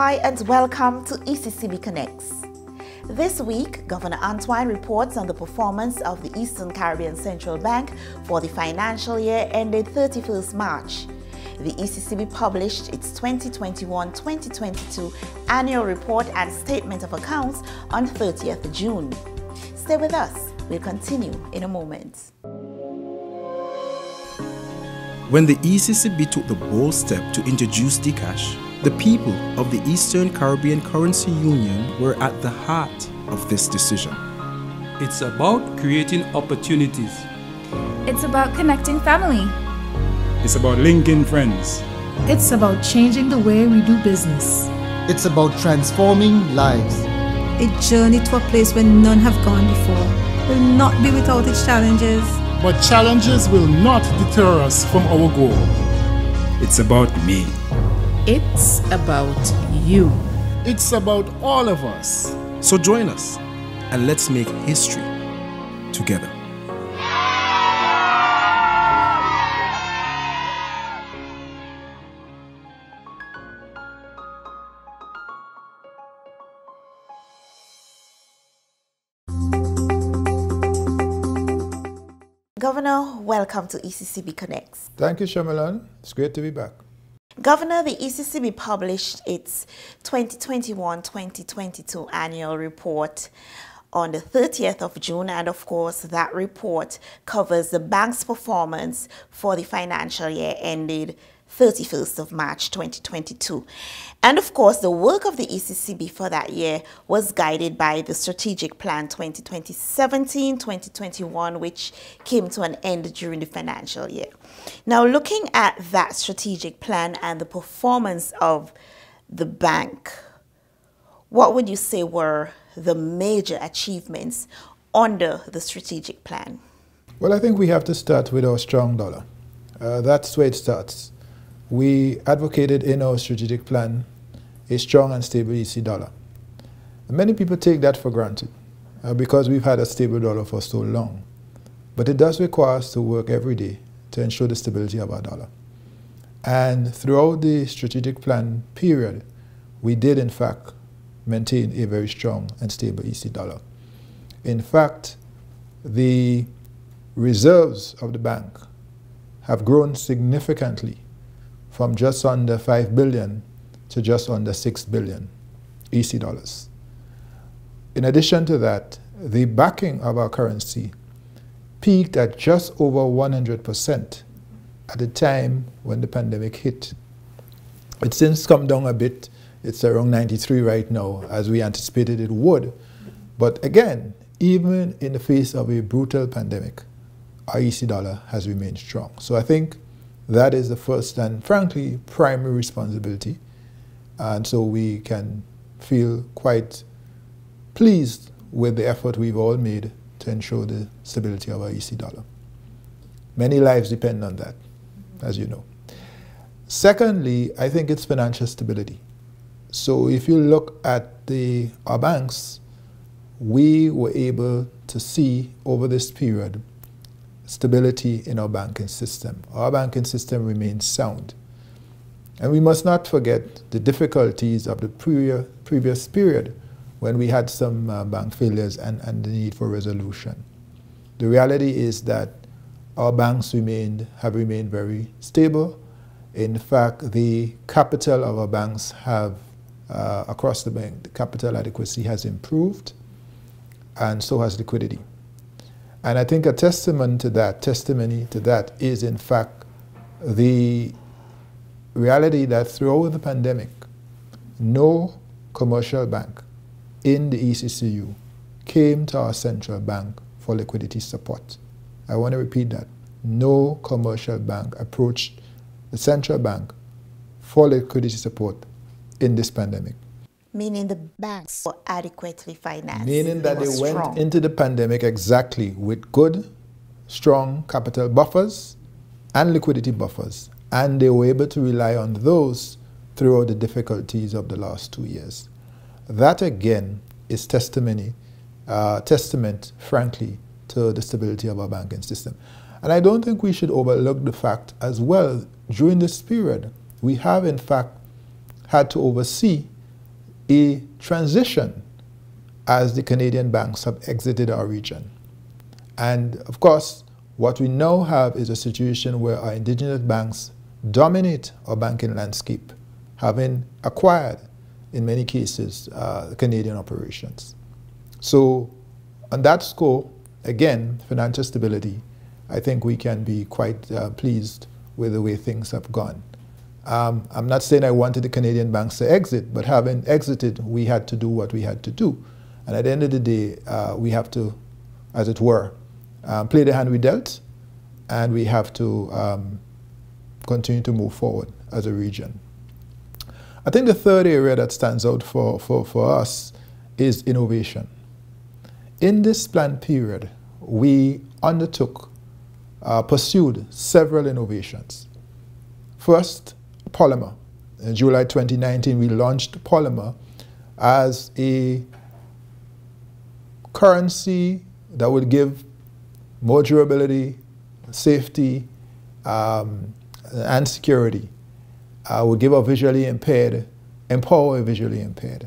Hi and welcome to ECCB Connects. This week, Governor Antoine reports on the performance of the Eastern Caribbean Central Bank for the financial year ended 31st March. The ECCB published its 2021-2022 annual report and statement of accounts on 30th June. Stay with us. We'll continue in a moment. When the ECCB took the bold step to introduce Dcash, the people of the Eastern Caribbean Currency Union were at the heart of this decision. It's about creating opportunities. It's about connecting family. It's about linking friends. It's about changing the way we do business. It's about transforming lives. A journey to a place where none have gone before will not be without its challenges. But challenges will not deter us from our goal. It's about me. It's about you. It's about all of us. So join us and let's make history together. Governor, welcome to ECCB Connects. Thank you, Shamilan. It's great to be back. Governor, the ECCB published its 2021-2022 annual report on the 30th of June, and of course that report covers the bank's performance for the financial year ended 31st of March 2022. And of course, the work of the ECCB for that year was guided by the Strategic Plan 2017-2021, which came to an end during the financial year. Now, looking at that strategic plan and the performance of the bank, what would you say were the major achievements under the strategic plan? Well, I think we have to start with our strong dollar. That's where it starts. We advocated in our strategic plan a strong and stable EC dollar. And many people take that for granted because we've had a stable dollar for so long. But it does require us to work every day to ensure the stability of our dollar. And throughout the strategic plan period, we did in fact maintain a very strong and stable EC dollar. In fact, the reserves of the bank have grown significantly from just under 5 billion to just under 6 billion EC dollars. In addition to that, the backing of our currency peaked at just over 100% at the time when the pandemic hit. It's since come down a bit. It's around 93 right now, as we anticipated it would. But again, even in the face of a brutal pandemic, our EC dollar has remained strong. So I think that is the first and, frankly, primary responsibility. And so we can feel quite pleased with the effort we've all made to ensure the stability of our EC dollar. Many lives depend on that, as you know. Secondly, I think it's financial stability. So if you look at our banks, we were able to see over this period stability in our banking system. Our banking system remains sound. And we must not forget the difficulties of the previous period when we had some bank failures and the need for resolution. The reality is that our banks have remained very stable. In fact, the capital of our banks have, across the bank, the capital adequacy has improved, and so has liquidity. And I think a testimony to that is, in fact, the reality that throughout the pandemic, no commercial bank in the ECCU came to our central bank for liquidity support. I want to repeat that. No commercial bank approached the central bank for liquidity support in this pandemic. Meaning the banks were adequately financed. Meaning that they went into the pandemic exactly with good, strong capital buffers and liquidity buffers. And they were able to rely on those throughout the difficulties of the last 2 years. That again is testament, frankly, to the stability of our banking system. And I don't think we should overlook the fact as well, during this period, we have in fact had to oversee a transition as the Canadian banks have exited our region. And of course, what we now have is a situation where our indigenous banks dominate our banking landscape, having acquired, in many cases, Canadian operations. So on that score, again, financial stability, I think we can be quite pleased with the way things have gone. I'm not saying I wanted the Canadian banks to exit, but having exited, we had to do what we had to do. And at the end of the day, we have to, as it were, play the hand we dealt, and we have to continue to move forward as a region. I think the third area that stands out for us is innovation. In this planned period, we pursued several innovations. First, polymer. In July 2019, we launched polymer as a currency that would give more durability, safety, and security. Would give a visually impaired, empower a visually impaired.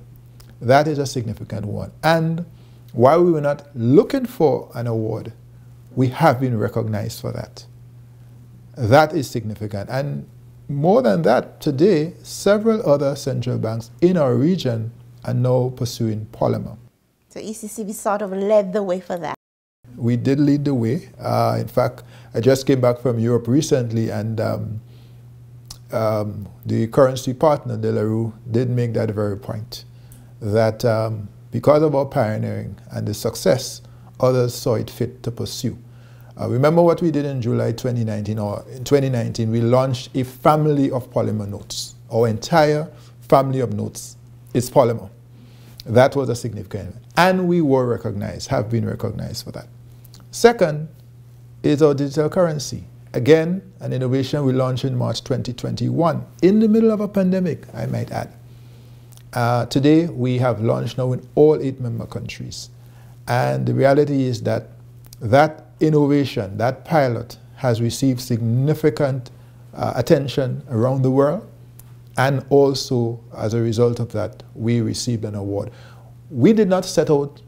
That is a significant one. And while we were not looking for an award, we have been recognized for that. That is significant. And more than that, today, several other central banks in our region are now pursuing polymer. So ECCB sort of led the way for that. We did lead the way. In fact, I just came back from Europe recently, and the currency partner, De La Rue, did make that very point, that because of our pioneering and the success, others saw it fit to pursue. Remember what we did in July 2019, or in 2019, we launched a family of polymer notes. Our entire family of notes is polymer. That was a significant, and we were recognized, have been recognized for that. Second is our digital currency. Again, an innovation we launched in March 2021, in the middle of a pandemic, I might add. Today, we have launched now in all 8 member countries. And the reality is that that innovation, that pilot, has received significant attention around the world. And also, as a result of that, we received an award. We did not set out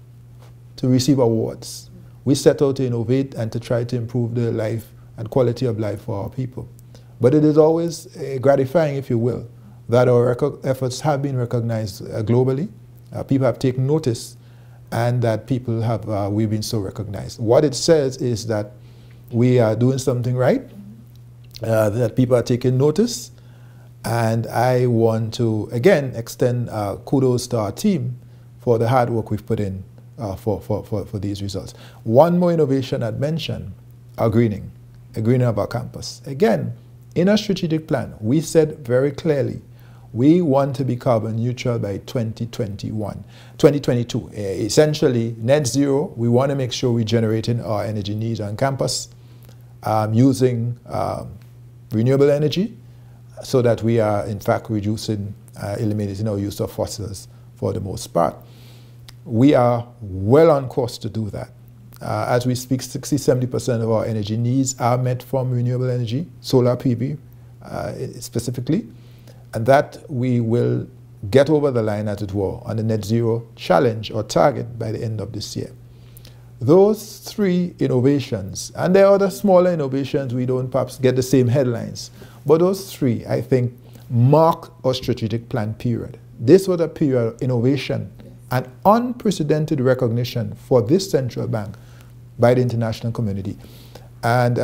to receive awards. We set out to innovate and to try to improve the life and quality of life for our people. But it is always gratifying, if you will, that our efforts have been recognized globally. People have taken notice, and that people have, we've been so recognized. What it says is that we are doing something right, that people are taking notice, and I want to, again, extend kudos to our team for the hard work we've put in for these results. One more innovation I'd mention, our greening of our campus. Again, in our strategic plan, we said very clearly, we want to be carbon neutral by 2022. Essentially, net zero, we want to make sure we're generating our energy needs on campus using renewable energy, so that we are, in fact, reducing, eliminating our use of fossils for the most part. We are well on course to do that. As we speak, 60–70% of our energy needs are met from renewable energy, solar PV specifically, and that we will get over the line, as it were, on the net zero challenge or target by the end of this year. Those 3 innovations, and there are other smaller innovations, we don't perhaps get the same headlines, but those 3, I think, mark our strategic plan period. This was a period of innovation and unprecedented recognition for this central bank by the international community. And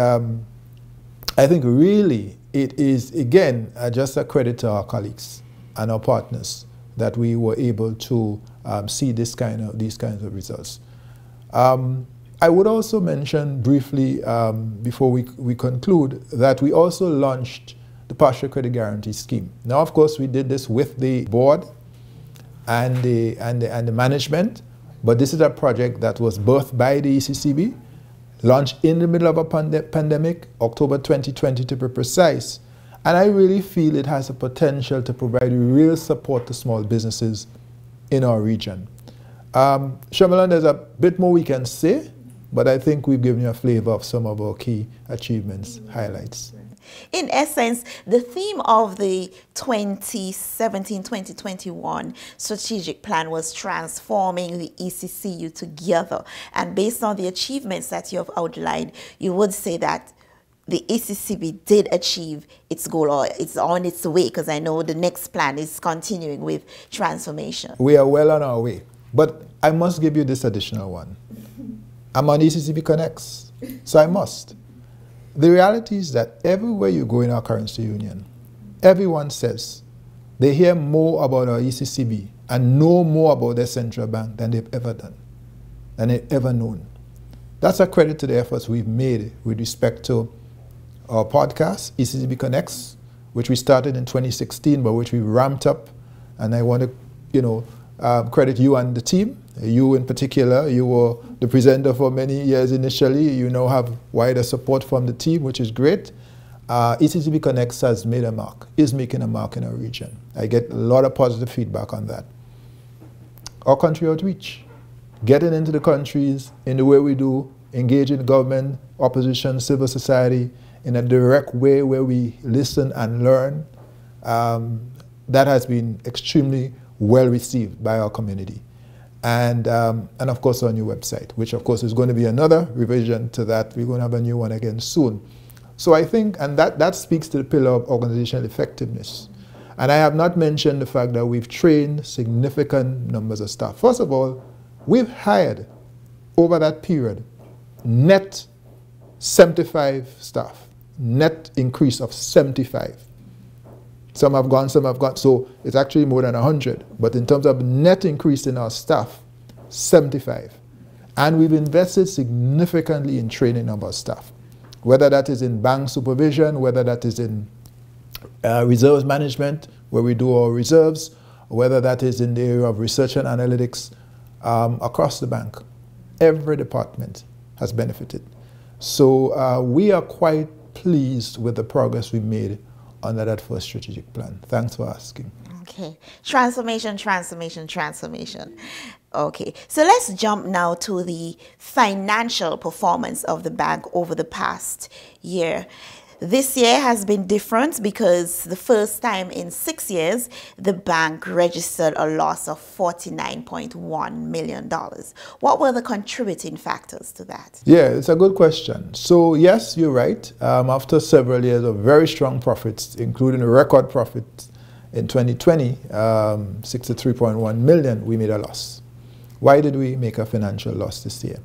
I think really it is, again, just a credit to our colleagues and our partners that we were able to see these kinds of results. I would also mention briefly, before we conclude, that we also launched the Partial Credit Guarantee Scheme. Now, of course, we did this with the board and the management, but this is a project that was birthed by the ECCB, launched in the middle of a pandemic, October 2020 to be precise, and I really feel it has a potential to provide real support to small businesses in our region. Shamalan, there's a bit more we can say, but I think we've given you a flavor of some of our key achievements, highlights. In essence, the theme of the 2017-2021 strategic plan was transforming the ECCU together. And based on the achievements that you have outlined, you would say that the ECCB did achieve its goal, or it's on its way, because I know the next plan is continuing with transformation. We are well on our way. But I must give you this additional one. I'm on ECCB Connects, so I must. The reality is that everywhere you go in our currency union, everyone says they hear more about our ECCB and know more about their central bank than they've ever done, than they've ever known. That's a credit to the efforts we've made with respect to our podcast, ECCB Connects, which we started in 2016, but which we ramped up. And I want to, credit you and the team. You in particular, you were the presenter for many years initially. You now have wider support from the team, which is great. ECCB Connects has made a mark, is making a mark in our region. I get a lot of positive feedback on that. Our country outreach, getting into the countries in the way we do, engaging government, opposition, civil society in a direct way where we listen and learn, that has been extremely well received by our community. And of course our new website, which of course is going to be another revision to that. We're going to have a new one again soon. So I think, and that speaks to the pillar of organizational effectiveness. And I have not mentioned the fact that we've trained significant numbers of staff. First of all, we've hired over that period net 75 staff, net increase of 75. Some have gone, some have gone, so it's actually more than 100. But in terms of net increase in our staff, 75. And we've invested significantly in training of our staff, whether that is in bank supervision, whether that is in reserves management, where we do our reserves, whether that is in the area of research and analytics across the bank. Every department has benefited. So we are quite pleased with the progress we made under that first strategic plan. Thanks for asking. Okay. Transformation, transformation, transformation. Okay. So let's jump now to the financial performance of the bank over the past year. This year has been different because the first time in 6 years, the bank registered a loss of $49.1 million. What were the contributing factors to that? Yeah, it's a good question. So yes, you're right. After several years of very strong profits, including a record profit in 2020, 63.1 million, we made a loss. Why did we make a financial loss this year?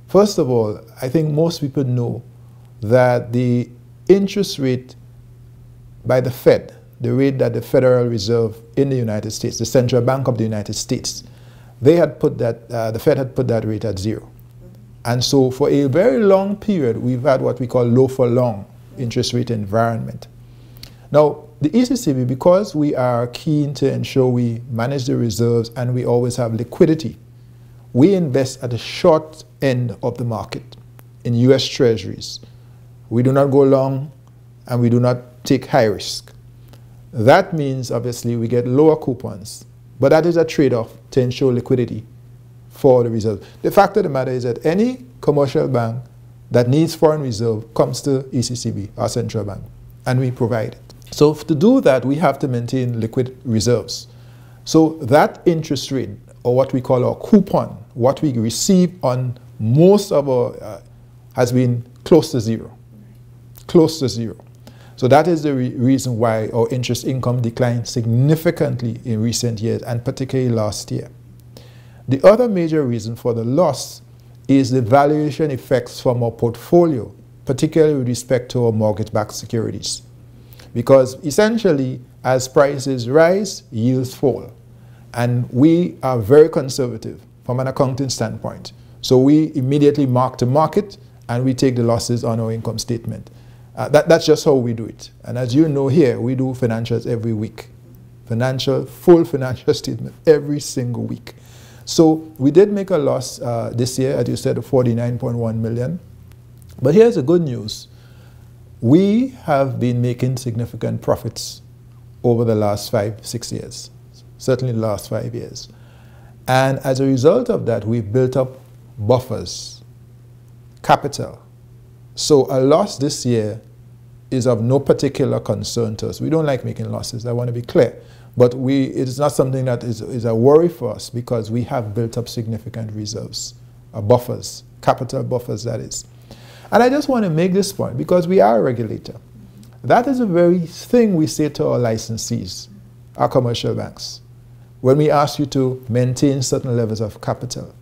First of all, I think most people know that the interest rate by the Fed, the rate that the Federal Reserve in the United States, the Central Bank of the United States, they had put that, the Fed had put that rate at 0. And so for a very long period, we've had what we call low for long interest rate environment. Now, the ECCB, because we are keen to ensure we manage the reserves and we always have liquidity, we invest at the short end of the market in US Treasuries. We do not go long and we do not take high risk. That means obviously we get lower coupons, but that is a trade-off to ensure liquidity for the reserve. The fact of the matter is that any commercial bank that needs foreign reserve comes to ECCB, our central bank, and we provide it. So to do that, we have to maintain liquid reserves. So that interest rate, or what we call our coupon, what we receive on most of our, has been close to 0. Close to 0. So that is the reason why our interest income declined significantly in recent years, and particularly last year. The other major reason for the loss is the valuation effects from our portfolio, particularly with respect to our mortgage-backed securities. Because essentially, as prices rise, yields fall. And we are very conservative from an accounting standpoint. So we immediately mark to market and we take the losses on our income statement. That's just how we do it. And as you know here, we do financials every week. Full financial statement every single week. So we did make a loss this year, as you said, of 49.1 million. But here's the good news. We have been making significant profits over the last 5-6 years, certainly the last 5 years. And as a result of that, we've built up buffers, capital. So a loss this year is of no particular concern to us. We don't like making losses, I want to be clear. But it is not something that is a worry for us because we have built up significant reserves, buffers, capital buffers that is. And I just want to make this point because we are a regulator. That is the very thing we say to our licensees, our commercial banks. When we ask you to maintain certain levels of capital,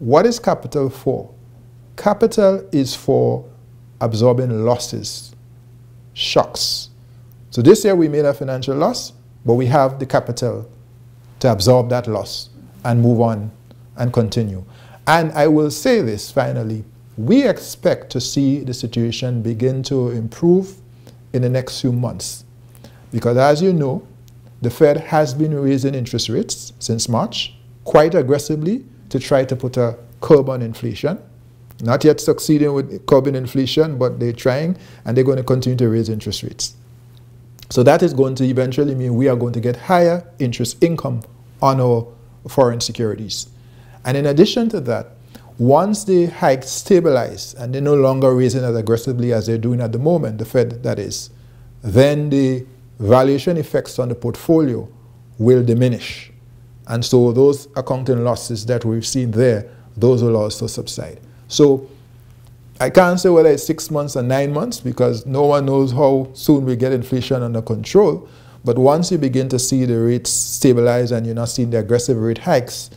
what is capital for? Capital is for absorbing losses, shocks. So this year we made a financial loss, but we have the capital to absorb that loss and move on and continue. And I will say this finally, we expect to see the situation begin to improve in the next few months. Because as you know, the Fed has been raising interest rates since March quite aggressively to try to put a curb on inflation. Not yet succeeding with curbing inflation, but they're trying, and they're going to continue to raise interest rates. So that is going to eventually mean we are going to get higher interest income on our foreign securities. And in addition to that, once the hikes stabilize and they're no longer raising as aggressively as they're doing at the moment, the Fed that is, then the valuation effects on the portfolio will diminish. And so those accounting losses that we've seen there, those will also subside. So I can't say whether it's 6 months or 9 months because no one knows how soon we get inflation under control. But once you begin to see the rates stabilize and you're not seeing the aggressive rate hikes,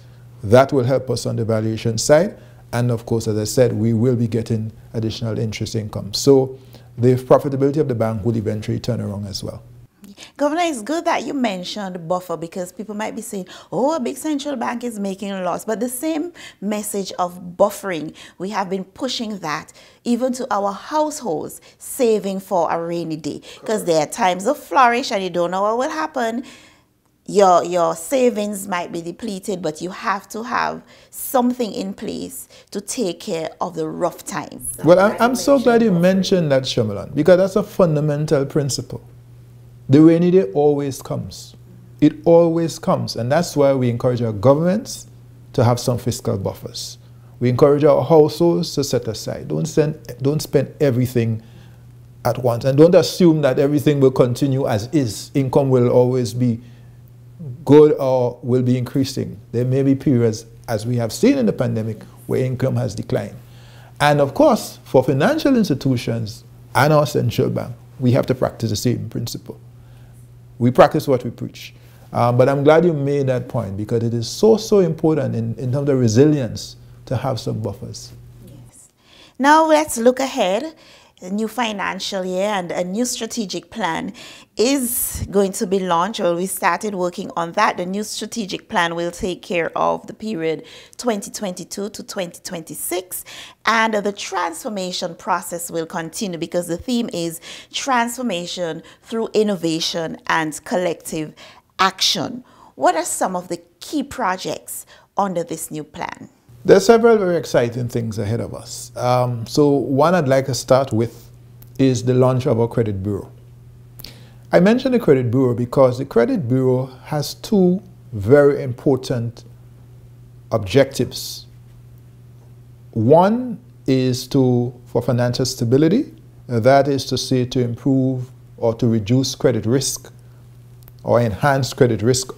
that will help us on the valuation side. And of course, as I said, we will be getting additional interest income. So the profitability of the bank will eventually turn around as well. Governor, it's good that you mentioned buffer because people might be saying, oh, a big central bank is making a loss. But the same message of buffering, we have been pushing that even to our households, saving for a rainy day. Because there are times of flourish and you don't know what will happen. Your savings might be depleted, but you have to have something in place to take care of the rough times. Well, I'm so glad you mentioned that, Shamalan, because that's a fundamental principle. The rainy day always comes. It always comes. And that's why we encourage our governments to have some fiscal buffers. We encourage our households to set aside. Don't spend everything at once. And don't assume that everything will continue as is. Income will always be good or will be increasing. There may be periods, as we have seen in the pandemic, where income has declined. And of course, for financial institutions and our central bank, we have to practice the same principle. We practice what we preach. But I'm glad you made that point because it is so important in terms of resilience to have some buffers. Yes. Now let's look ahead. A new financial year and a new strategic plan is going to be launched. Well, we started working on that. The new strategic plan will take care of the period 2022 to 2026, and the transformation process will continue because the theme is transformation through innovation and collective action. What are some of the key projects under this new plan? There are several very exciting things ahead of us. So one I'd like to start with is the launch of our credit bureau. I mentioned the credit bureau because the credit bureau has two very important objectives. One is for financial stability, that is to say to improve or to reduce credit risk or enhance credit risk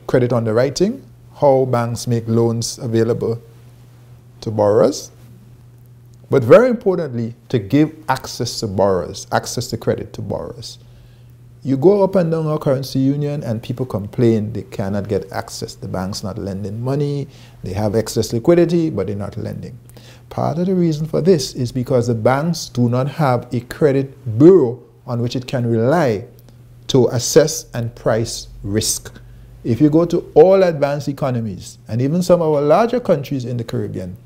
credit underwriting, how banks make loans available to borrowers, but very importantly, to give access to borrowers, access to credit to borrowers. You go up and down our currency union and people complain they cannot get access. The bank's not lending money, they have excess liquidity, but they're not lending. Part of the reason for this is because the banks do not have a credit bureau on which it can rely to assess and price risk. If you go to all advanced economies, and even some of our larger countries in the Caribbean,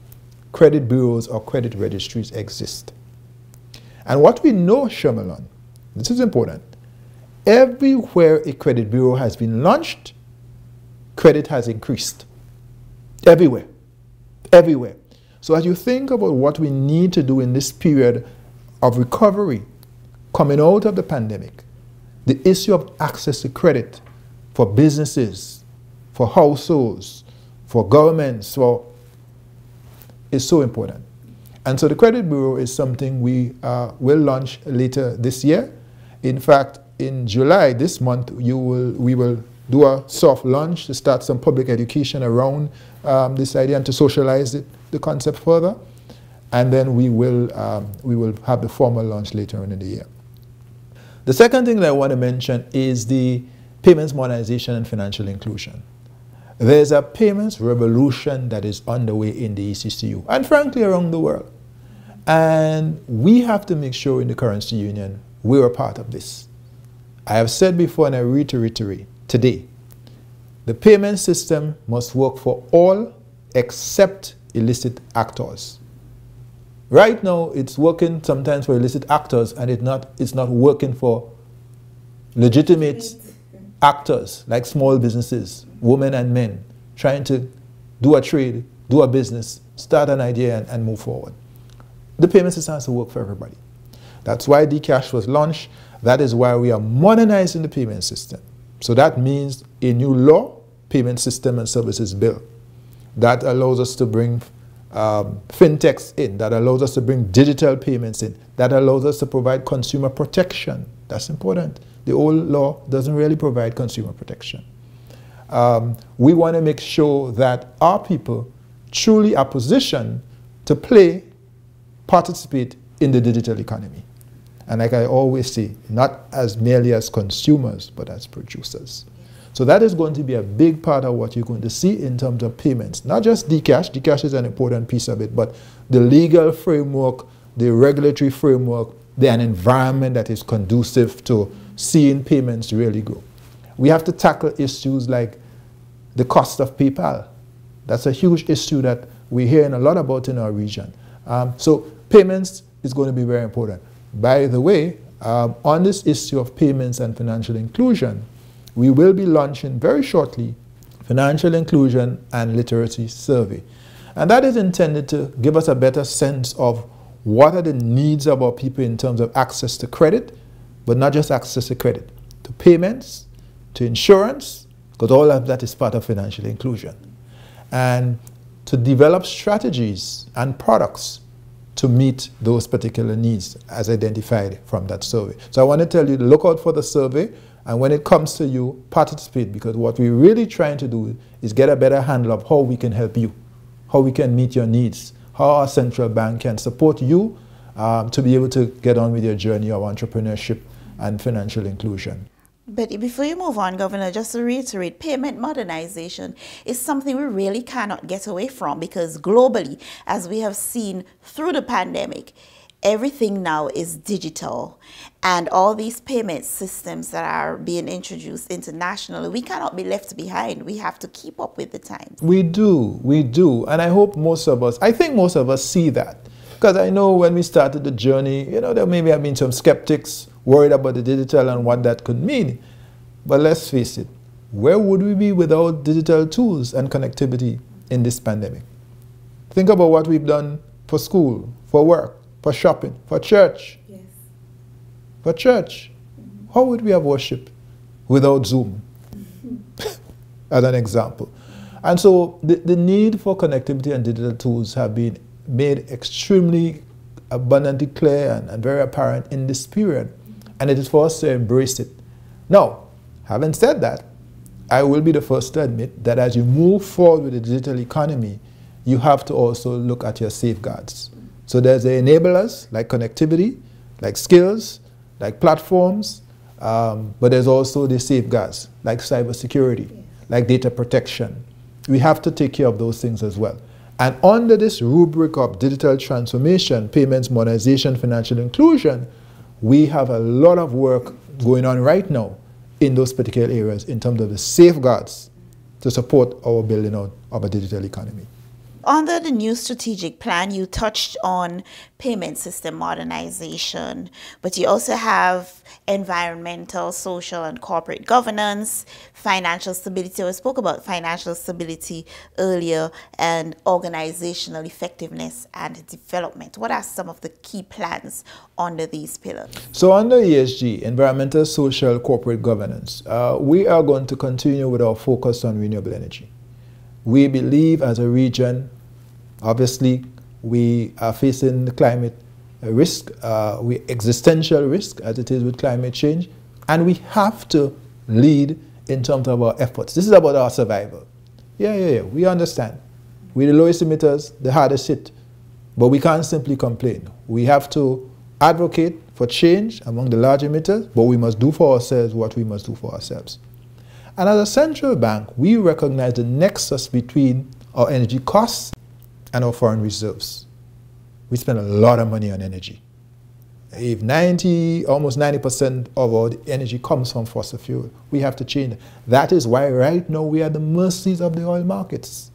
credit bureaus or credit registries exist. And what we know, Shamalan, this is important, everywhere a credit bureau has been launched, credit has increased. Everywhere. Everywhere. So as you think about what we need to do in this period of recovery, coming out of the pandemic, the issue of access to credit for businesses, for households, for governments, is so important. And so the credit bureau is something we will launch later this year. In fact, in July this month, we will do a soft launch to start some public education around this idea and to socialize the concept further. And then we will have the formal launch later on in the year. The second thing that I want to mention is the payments modernization and financial inclusion. There's a payments revolution that is underway in the ECCU and frankly around the world. And we have to make sure in the currency union we're a part of this. I have said before and I reiterate today, the payment system must work for all except illicit actors. Right now, it's working sometimes for illicit actors, and it's not working for legitimate actors like small businesses, women and men, trying to do a trade, do a business, start an idea and move forward. The payment system has to work for everybody. That's why Dcash was launched. That is why we are modernizing the payment system. So that means a new law, payment system and services bill, that allows us to bring fintechs in, that allows us to bring digital payments in, that allows us to provide consumer protection. That's important. The old law doesn't really provide consumer protection. We want to make sure that our people truly are positioned to play, participate in the digital economy. And like I always say, not as merely as consumers, but as producers. So that is going to be a big part of what you're going to see in terms of payments. Not just Dcash. Dcash is an important piece of it, but the legal framework, the regulatory framework, an environment that is conducive to seeing payments really grow. We have to tackle issues like the cost of PayPal. That's a huge issue that we're hearing a lot about in our region. So payments is going to be very important. By the way, on this issue of payments and financial inclusion, we will be launching very shortly Financial Inclusion and Literacy Survey. And that is intended to give us a better sense of what are the needs of our people in terms of access to credit, but not just access to credit, to payments, to insurance, because all of that is part of financial inclusion. And to develop strategies and products to meet those particular needs as identified from that survey. So I want to tell you to look out for the survey, and when it comes to you, participate, because what we're really trying to do is get a better handle of how we can help you, how we can meet your needs, how our central bank can support you to be able to get on with your journey of entrepreneurship and financial inclusion. But before you move on, Governor, just to reiterate, payment modernization is something we really cannot get away from, because globally, as we have seen through the pandemic, everything now is digital, and all these payment systems that are being introduced internationally, we cannot be left behind. We have to keep up with the times. We do. And I hope I think most of us see that. Because I know when we started the journey, there maybe have been some skeptics worried about the digital and what that could mean. But let's face it, where would we be without digital tools and connectivity in this pandemic? Think about what we've done for school, for work, for shopping, for church. Yes. For church. How would we have worship without Zoom? As an example. And so the need for connectivity and digital tools have been made extremely abundantly clear and very apparent in this period. And it is for us to embrace it. Now, having said that, I will be the first to admit that as you move forward with the digital economy, you have to also look at your safeguards. So there's the enablers, like connectivity, like skills, like platforms, but there's also the safeguards, like cybersecurity, like data protection. We have to take care of those things as well. And under this rubric of digital transformation, payments, modernization, financial inclusion, we have a lot of work going on right now in those particular areas in terms of the safeguards to support our building out of a digital economy. Under the new strategic plan, you touched on payment system modernization, but you also have environmental, social, and corporate governance, financial stability. We spoke about financial stability earlier, and organizational effectiveness and development. What are some of the key plans under these pillars? So under ESG, environmental, social, corporate governance, we are going to continue with our focus on renewable energy. We believe as a region, obviously, we are facing the climate risk, existential risk, as it is with climate change, and we have to lead in terms of our efforts. This is about our survival. Yeah, we understand. We're the lowest emitters, the hardest hit, but we can't simply complain. We have to advocate for change among the large emitters, but we must do for ourselves what we must do for ourselves. And as a central bank, we recognize the nexus between our energy costs and our foreign reserves. We spend a lot of money on energy. If almost 90% of our energy comes from fossil fuel, we have to change it. That is why right now we are at the mercies of the oil markets.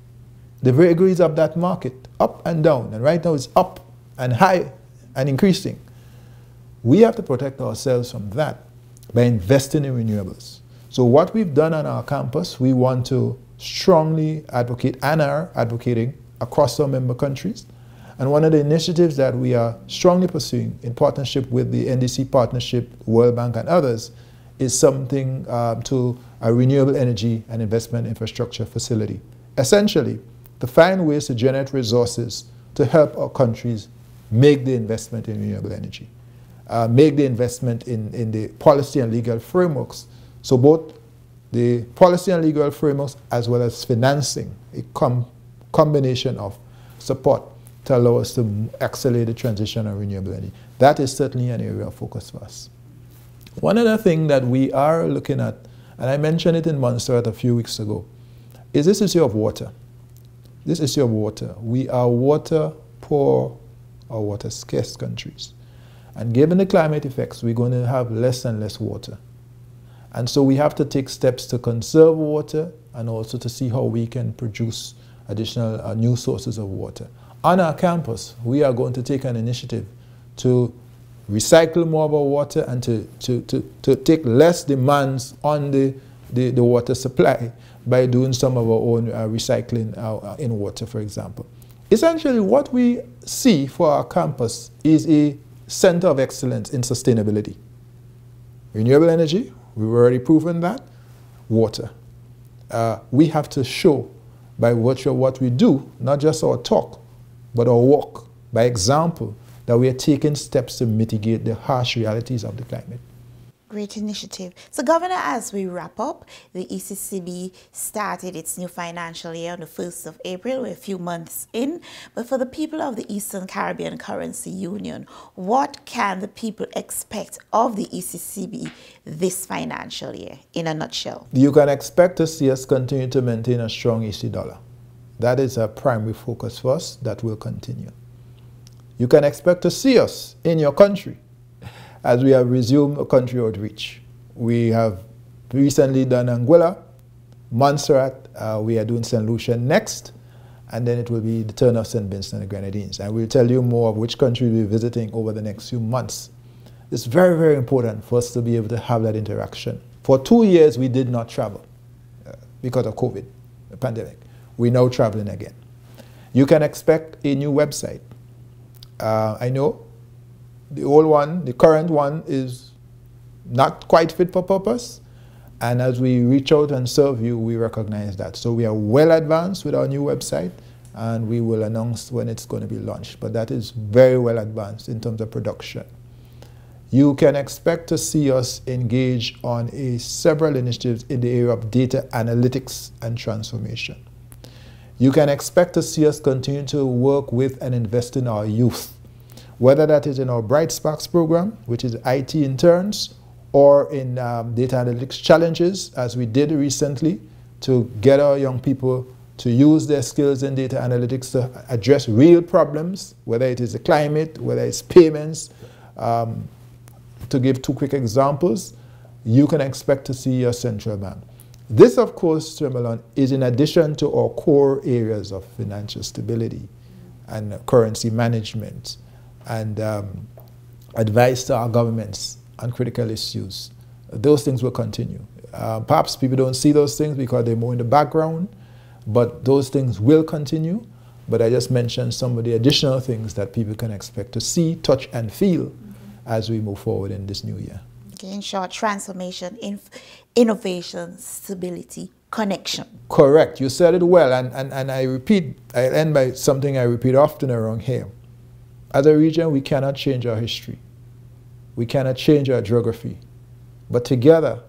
The vagaries of that market, up and down, and right now it's up and high and increasing. We have to protect ourselves from that by investing in renewables. So what we've done on our campus, we want to strongly advocate and are advocating across our member countries. And one of the initiatives that we are strongly pursuing in partnership with the NDC Partnership, World Bank and others is something to a renewable energy and investment infrastructure facility. Essentially, to find ways to generate resources to help our countries make the investment in renewable energy. Make the investment in the policy and legal frameworks. So both the policy and legal frameworks as well as financing, a combination of support to allow us to accelerate the transition of renewable energy. That is certainly an area of focus for us. One other thing that we are looking at, and I mentioned it in Montserrat a few weeks ago, is this issue of water. This issue of water. We are water poor or water scarce countries. And given the climate effects, we're going to have less and less water. And so we have to take steps to conserve water and also to see how we can produce additional new sources of water. On our campus, we are going to take an initiative to recycle more of our water and to take less demands on the water supply by doing some of our own recycling in water, for example. Essentially, what we see for our campus is a center of excellence in sustainability. Renewable energy, we've already proven that. Water. We have to show by virtue of what we do, not just our talk, but our walk, by example, that we are taking steps to mitigate the harsh realities of the climate. Great initiative. So, Governor, as we wrap up, the ECCB started its new financial year on the 1st of April. We're a few months in. But for the people of the Eastern Caribbean Currency Union, what can the people expect of the ECCB this financial year, in a nutshell? You can expect to see us continue to maintain a strong EC dollar. That is a primary focus for us. That will continue. You can expect to see us in your country as we have resumed a country outreach. We have recently done Anguilla, Montserrat, we are doing St. Lucia next, and then it will be the turn of St. Vincent and the Grenadines. And we'll tell you more of which country we'll be visiting over the next few months. It's very, very important for us to be able to have that interaction. For 2 years, we did not travel because of COVID, the pandemic. We're now traveling again. You can expect a new website. I know the old one, the current one, is not quite fit for purpose. And as we reach out and serve you, we recognize that. So we are well advanced with our new website, and we will announce when it's going to be launched. But that is very well advanced in terms of production. You can expect to see us engage on several initiatives in the area of data analytics and transformation. You can expect to see us continue to work with and invest in our youth, whether that is in our Bright Sparks program, which is IT interns, or in data analytics challenges, as we did recently, to get our young people to use their skills in data analytics to address real problems, whether it is the climate, whether it's payments. To give 2 quick examples, you can expect to see your central bank. This, of course, Tremblon, is in addition to our core areas of financial stability and currency management and advice to our governments on critical issues. Those things will continue. Perhaps people don't see those things because they're more in the background, but those things will continue. But I just mentioned some of the additional things that people can expect to see, touch, and feel as we move forward in this new year. Okay, in short, transformation, innovation, stability, connection. Correct. You said it well, and I repeat, I end by something I repeat often around here. As a region, we cannot change our history. We cannot change our geography. But together,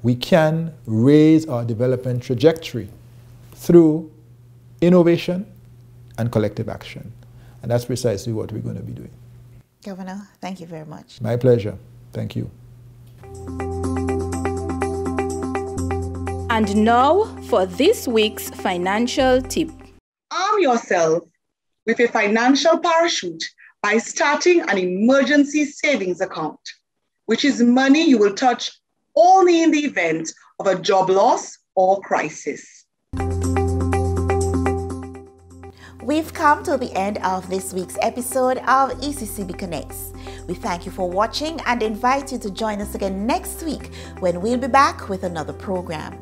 we can raise our development trajectory through innovation and collective action. And that's precisely what we're going to be doing. Governor, thank you very much. My pleasure. Thank you. And now for this week's financial tip. Arm yourself with a financial parachute by starting an emergency savings account, which is money you will touch only in the event of a job loss or crisis. We've come to the end of this week's episode of ECCB Connects. We thank you for watching and invite you to join us again next week when we'll be back with another program.